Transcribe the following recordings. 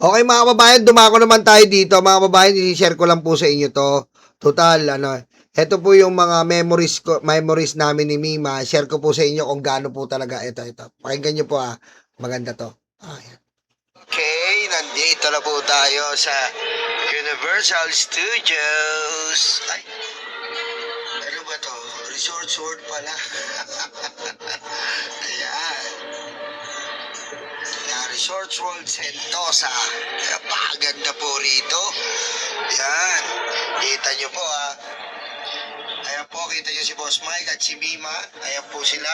Okay mga kababayan, dumako naman tayo dito. Mga kababayan, i-share ko lang po sa inyo to. Total, ito po yung mga memories namin ni Mima. Share ko po sa inyo kung gaano po talaga ito. Pakinggan nyo po maganda to. Ayan. Okay, nandito na po tayo sa Universal Studios. Ay, ano ba to? Resort World pala. Ayan. Resort World Sentosa. Napakaganda po rito. Yan. Kita nyo po Ayan po, kita nyo si Boss Mike at si Mima. Ayan po sila.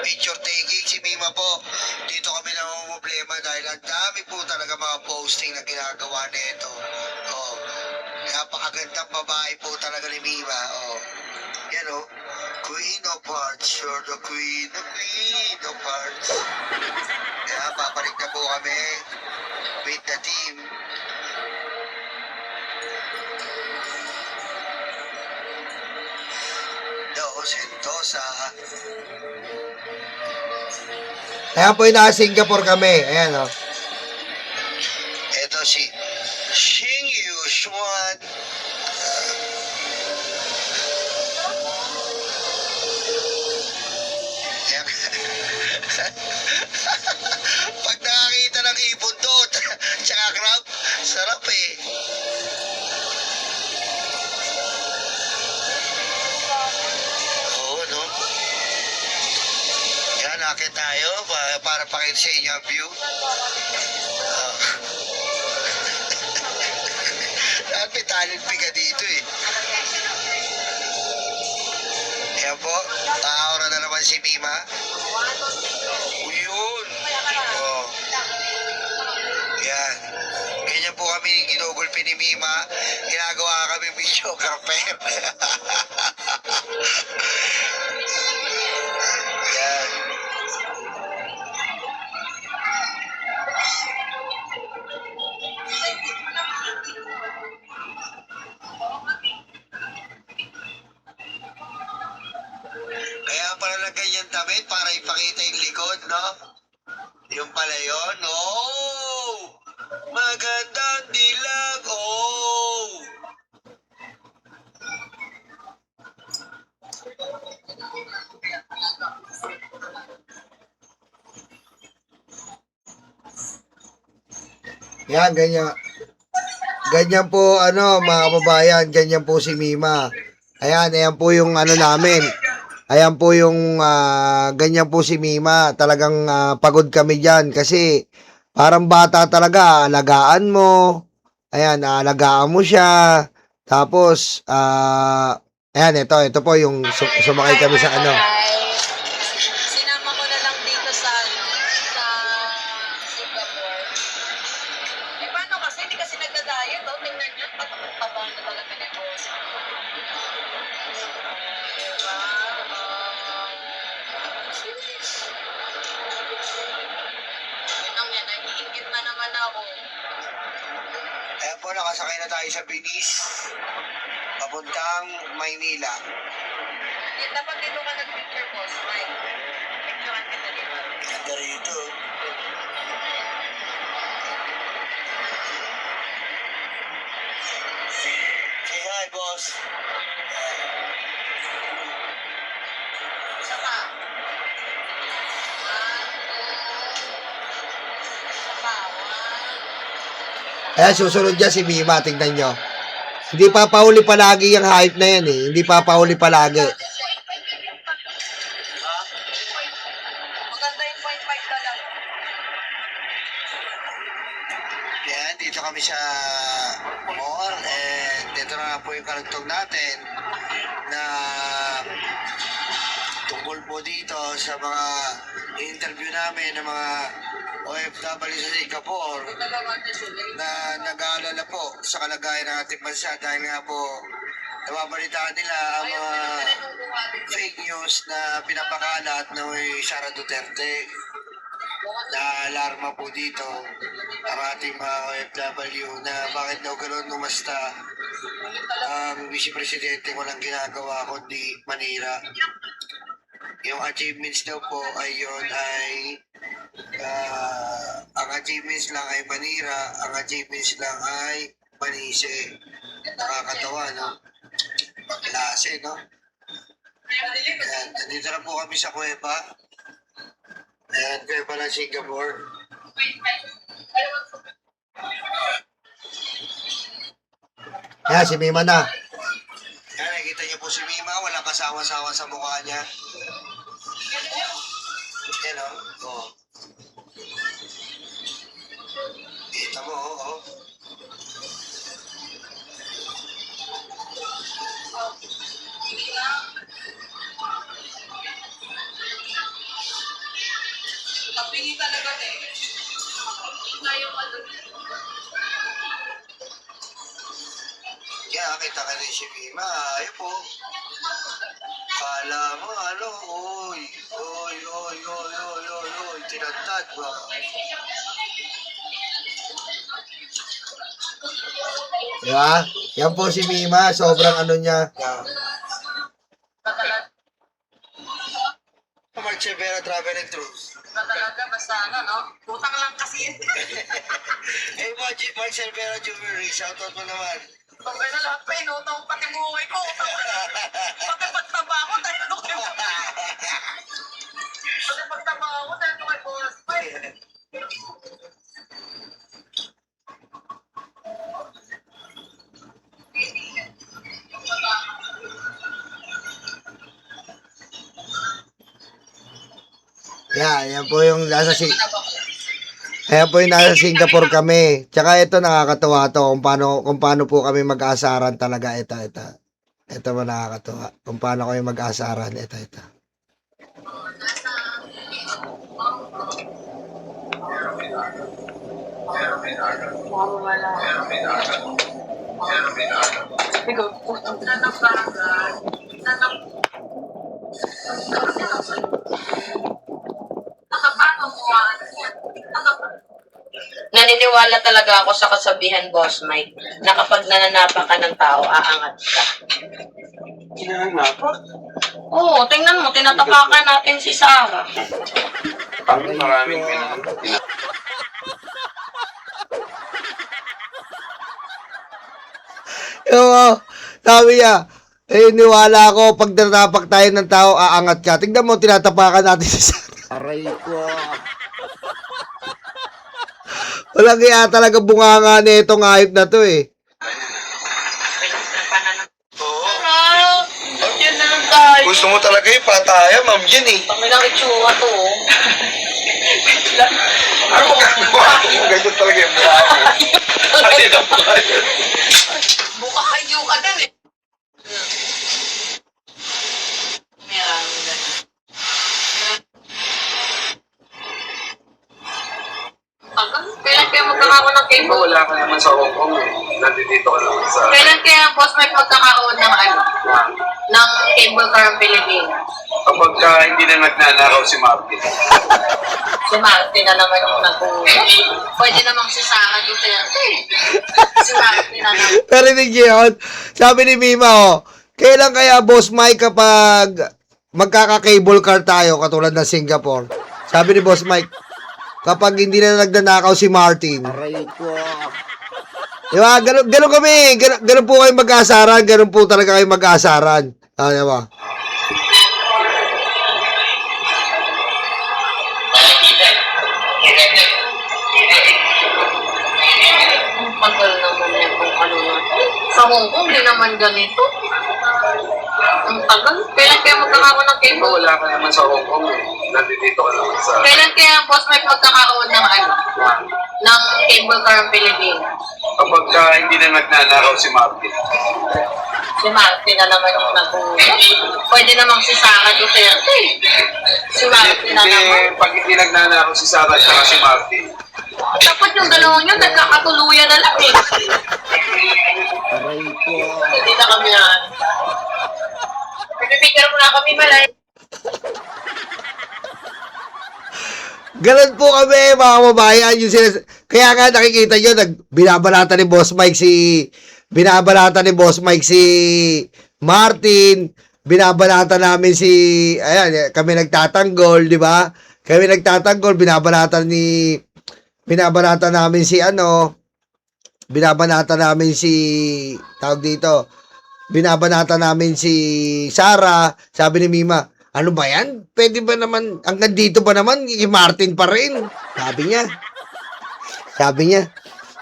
Picture taking si Mima po. Dito kami na problema dahil ang dami po talaga mga posting na ginagawa nito. Oh. Napakagandang babae po talaga ni Mima. Oh. Yan Queen of Hearts. You're the Queen of Hearts. Kaya babalik na po kami with the team. Sentosa. Ayan po yung naka-Singapore kami. Ayan Ito si Xing Yuxuan. Pag nakakita ng ibon doon, tsaka crab, sarap Akit tayo para pakita sa inyo ang view. May talent piga dito Ayan po, taora na naman si Mima. Uyun. Yan. Ganyan po kami ginugulpi ni Mima. Ginagawa kami videographer. Yan. Kaya pala na ganyan damit para ipakita yung likod, no? Yung pala yun, magandang dilag, Yan, ganyan. Ganyan po, mga kababayan, ganyan po si Mima. Ayan po yung namin. Ayan po yung ganyan po si Mima. Talagang pagod kami dyan kasi parang bata talaga. Alagaan mo. Ayan, alagaan mo siya. Tapos, ayan, ito po yung sumakay kami sa Sinama ko na lang dito sa Singapore. Paano kasi? Hindi kasi nagda-diet. Tingnan nyo. Patapang na talaga ni boss. Diba? Yan, nag-iingit na naman ako. Ayan po, nakasakay na tayo sa Binis. Papuntang Maynila. Dapat dito ka nag-picture boss. Right? Picturean kita dito. Ganda rito. Say hi, boss. Isa pa. Ayan, susunod dyan si Mima. Tingnan nyo. Hindi papahuli palagi yung hype na yan Hindi papahuli palagi. Maganda yung 0.5 na lang. Yan, dito kami sa mall. And dito na po yung karugtog natin na tungkol po dito sa mga interview namin ng mga OFW sa Singapore na nag-aalala po sa kalagayan ng ating bansa dahil nga po nababalitaan nila ang mga fake news na pinapakalat ng Sara Duterte. Na-alarma po dito ang ating mga OFW na bakit daw gano'n umasta ang vice presidente walang ginagawa kundi manira. Yung achievements daw po ay yun ay ang achievements lang ay manira, ang achievements lang ay manise. Nakakatawa, no? Klase, no? Ayan, nandito na po kami sa kuweba. Ayan, kuweba ng Singapore. Ayan, si Mima na. Ayan, nakikita niyo po si Mima, walang kasawa-sawa sa mukha niya. Ayan, oh. Kita mo, oh. Tapingi talaga eh. Na yung ano. Kaya kita ka rin si Mima, ayun po. Kala mo, ano, oy, tinatad ba? Diba? Yan po si Mima, sobrang ano niya. Talaga, Mark Severa Travel and Tours. talaga, basta ano, no? Utang lang kasi yun. Eh, Mark Severa Jewelry, shoutout mo naman. Pag na lahat pa, inutang pati buhay ko. Pati pagtaba ko, dahil ito kay Pati pagtaba ko, dahil ito kay Boss Boy. Yan po yung nasa Ayan po yung nasa Singapore kami. Tsaka ito nakakatuwa to kung paano po kami mag-aasaran talaga. Ito mo nakakatuwa. Kung paano kami mag-aasaran. Ito. Wala. Ikaw, putang nanang bagay. Nakapano mo Naniniwala talaga ako sa kasabihan, Boss Mike, na kapag nananapak ka ng tao, aangat ka. Hinahanapak? Oo, tingnan mo, tinatapakan natin si Sarah. Maraming Oo, sabi niya, niwala ako, pag natapak tayo ng tao, aangat ka. Tignan mo, tinatapakan natin si Sarah. aray ko. Walang kaya talaga bunganga na itong hayop na to eh. Oo. Yan na lang tayo. Gusto mo talaga yung pataya, ma'am, yan eh. Pag may nakitsura to, oh. Ano mo gagawa? Ganyan talaga yung buha ko. Kasi na buha yun. Mukha kayo ka din eh. Meron ganun. Kailan kaya magkakaroon ng cable? Wala ka naman sa Hong Kong eh. Nandito ka naman sa... Kailan kaya Boss Mike magkakaroon ng ano? Ng cable car ang Pilipinas? Kapag hindi na nagnanakaw si Martin. Si Martin na naman yung nag-uulog. Pwede namang si Sarah Duterte. Si Martin na naman. Narinig niyo yun? Sabi ni Mima, kailan kaya Boss Mike kapag magkaka-cable car tayo katulad ng Singapore? Sabi ni Boss Mike, kapag hindi na nagnanakaw si Martin. Aray ko. Diba? Ganun kami. Ganun po kayo mag-aasaran. Ganun po talaga kayo mag-aasaran. Diba? Magal naman yan kung ano natin. Sa Hong Kong, di naman ganito. Ang tagal. Kailan kaya magkakaroon ng cable? Wala ka naman sa Hong Kong eh. Nandito ka naman sa... Kailan kaya Boss Mike magkakaroon ng ano? Ng cable car ang Pilipinas? Kapag hindi na nagnanakaw si Martin. Si Martin na naman yung nag-uulog. Pwede namang si Sarah Duterte. Si Martin na naman. Pag hindi nagnanakaw si Sarah at si Martin. Dapat yung dalawang yun, nagkakatuluyan na lang eh. Aray ko. Hindi na kami yan. Pipipicture mo na kami malay. Ganun po kami, mga kababayan. Kaya nga nakikita nyo, binabalatan ni Boss Mike si Martin. binabanata namin si, ayan, kami nagtatanggol, di ba? Kami nagtatanggol, binabanata namin si tawag dito, binabanata namin si Sarah. Sabi ni Mima, ano ba yan? Pwede ba naman, hanggang dito ba naman, si Martin pa rin? Sabi niya,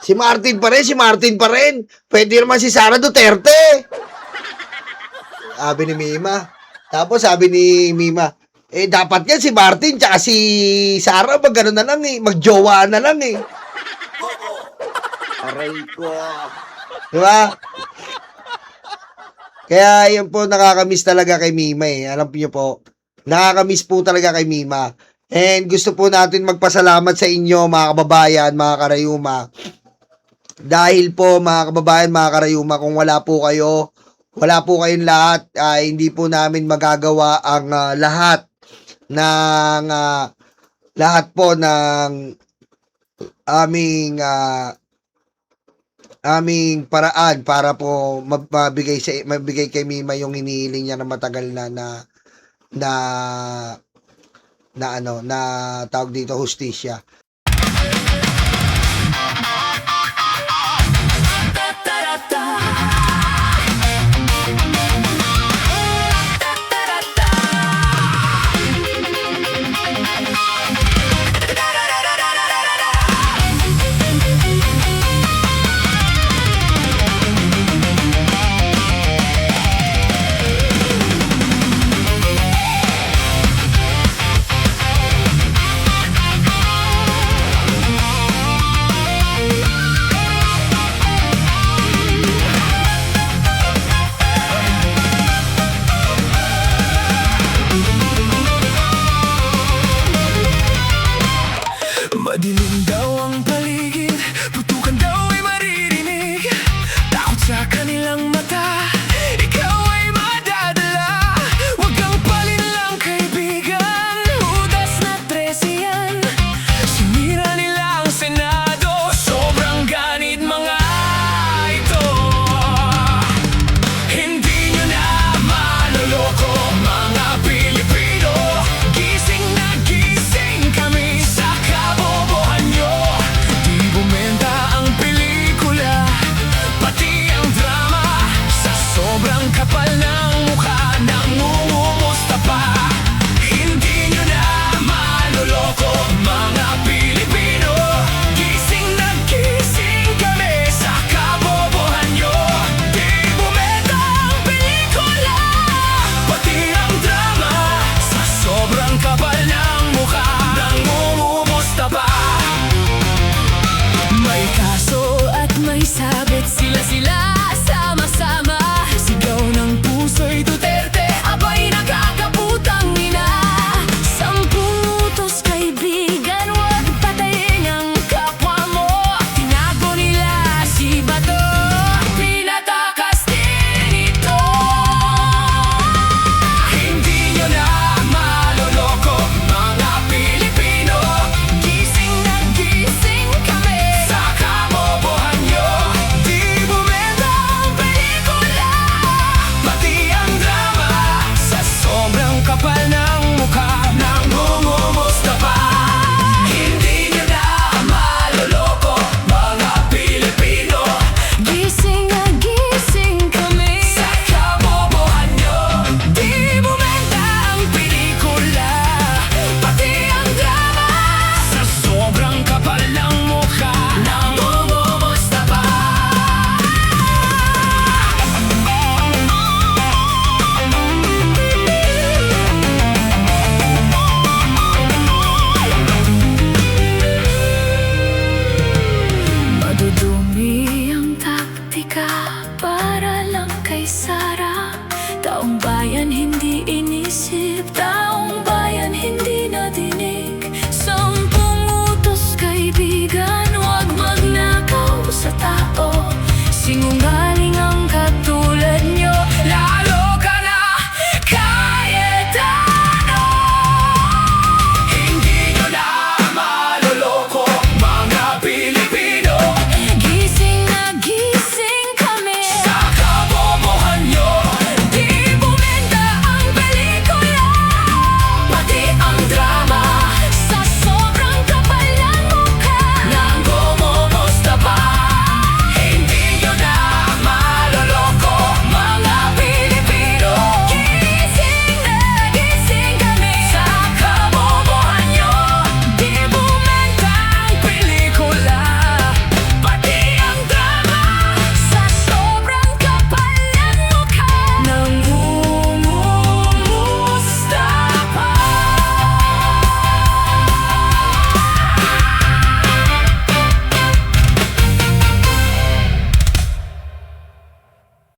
si Martin pa rin. Pwede naman si Sara Duterte. Sabi ni Mima. Tapos sabi ni Mima, dapat nga si Martin tsaka si Sara magano na lang magjowa na lang Aray ko. Diba? Kaya yun po, nakakamiss talaga kay Mima Alam niyo po, nakakamiss po talaga kay Mima. And gusto po natin magpasalamat sa inyo, mga kababayan, mga karayuma. Dahil po, mga kababayan, mga karayuma, kung wala po kayong lahat, hindi po namin magagawa ang lahat po ng aming paraan para po mabigay kay Mima yung hinihiling niya na matagal na tawag dito, hustisya. Madilim daw ang paligid, putukan daw ay maririnig. Takot sa kanilang mata, ikaw ay madadala. Huwag kang palinlang kaibigan, hudas na 13 yan. Sinira nila ang Senado, sobrang ganid mga ito. Hindi nyo na maloloko mga Pilipino. Gising na gising kami sa kabobohan nyo. Di bumenta ang pelikula, pati ang drama. Sa sobrang kapal ng mukha, nangungumusta pa. Hindi nyo na maloloko mga Pilipino. Gising na gising kami sa kabobohan nyo. Di bumenta ang pelikula, pati ang drama. Sa sobrang kapal ng mukha, nangungumusta pa. May kaso at may sabit, sila